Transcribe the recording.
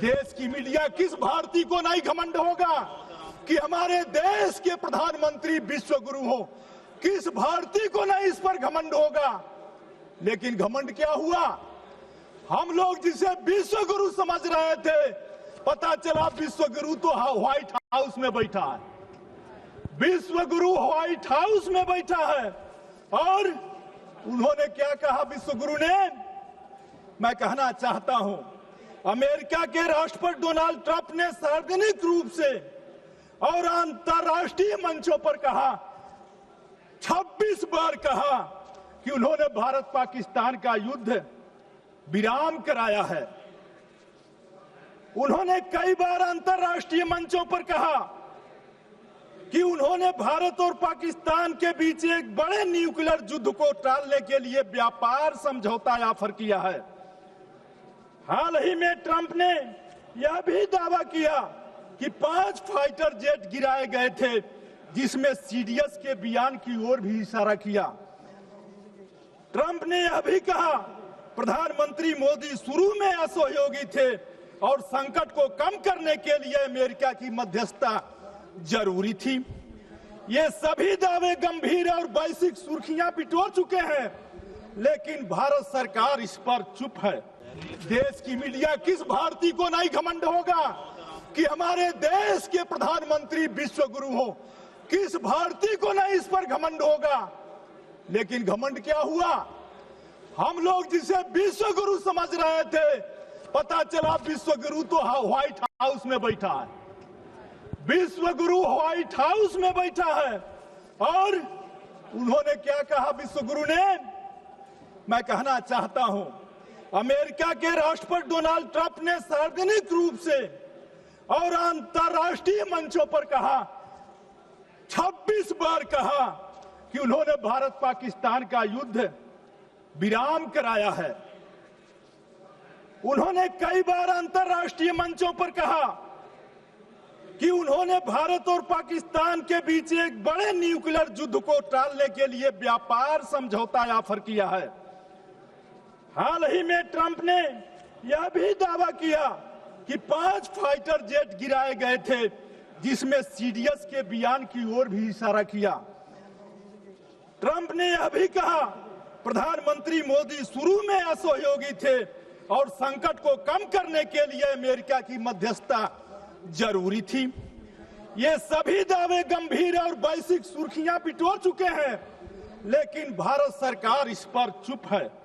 देश की मीडिया किस भारतीय को नहीं घमंड होगा कि हमारे देश के प्रधानमंत्री विश्व गुरु हो। किस भारतीय को नहीं इस पर घमंड होगा। लेकिन घमंड क्या हुआ, हम लोग जिसे विश्व गुरु समझ रहे थे, पता चला विश्व गुरु तो व्हाइट हाउस में बैठा है। विश्व गुरु व्हाइट हाउस में बैठा है। और उन्होंने क्या कहा विश्व गुरु ने, मैं कहना चाहता हूं, अमेरिका के राष्ट्रपति डोनाल्ड ट्रंप ने सार्वजनिक रूप से और अंतर्राष्ट्रीय मंचों पर कहा, 26 बार कहा कि उन्होंने भारत पाकिस्तान का युद्ध विराम कराया है। उन्होंने कई बार अंतर्राष्ट्रीय मंचों पर कहा कि उन्होंने भारत और पाकिस्तान के बीच एक बड़े न्यूक्लियर युद्ध को टालने के लिए व्यापार समझौता ऑफर किया है। हाल ही में ट्रंप ने यह भी दावा किया कि 5 फाइटर जेट गिराए गए थे, जिसमें सीडीएस के बयान की ओर भी इशारा किया। ट्रंप ने यह भी कहा प्रधानमंत्री मोदी शुरू में असहयोगी थे और संकट को कम करने के लिए अमेरिका की मध्यस्थता जरूरी थी। ये सभी दावे गंभीर और वैश्विक सुर्खियां बिटोर चुके हैं, लेकिन भारत सरकार इस पर चुप है। देश की मीडिया किस भारतीय को नहीं घमंड होगा कि हमारे देश के प्रधानमंत्री विश्व गुरु हो। किस भारतीय को नहीं इस पर घमंड होगा। लेकिन घमंड क्या हुआ, हम लोग जिसे विश्व गुरु समझ रहे थे, पता चला विश्व गुरु तो व्हाइट हाउस में बैठा है। विश्व गुरु व्हाइट हाउस में बैठा है। और उन्होंने क्या कहा विश्व गुरु ने, मैं कहना चाहता हूं, अमेरिका के राष्ट्रपति डोनाल्ड ट्रंप ने सार्वजनिक रूप से और अंतर्राष्ट्रीय मंचों पर कहा, 26 बार कहा कि उन्होंने भारत पाकिस्तान का युद्ध विराम कराया है। उन्होंने कई बार अंतर्राष्ट्रीय मंचों पर कहा कि उन्होंने भारत और पाकिस्तान के बीच एक बड़े न्यूक्लियर युद्ध को टालने के लिए व्यापार समझौता ऑफर किया है। हाल ही में ट्रंप ने यह भी दावा किया कि 5 फाइटर जेट गिराए गए थे, जिसमें सीडीएस के बयान की ओर भी इशारा किया। ट्रंप ने यह भी कहा प्रधानमंत्री मोदी शुरू में असहयोगी थे और संकट को कम करने के लिए अमेरिका की मध्यस्थता जरूरी थी। ये सभी दावे गंभीर और वैश्विक सुर्खियां बिटोर चुके हैं, लेकिन भारत सरकार इस पर चुप है।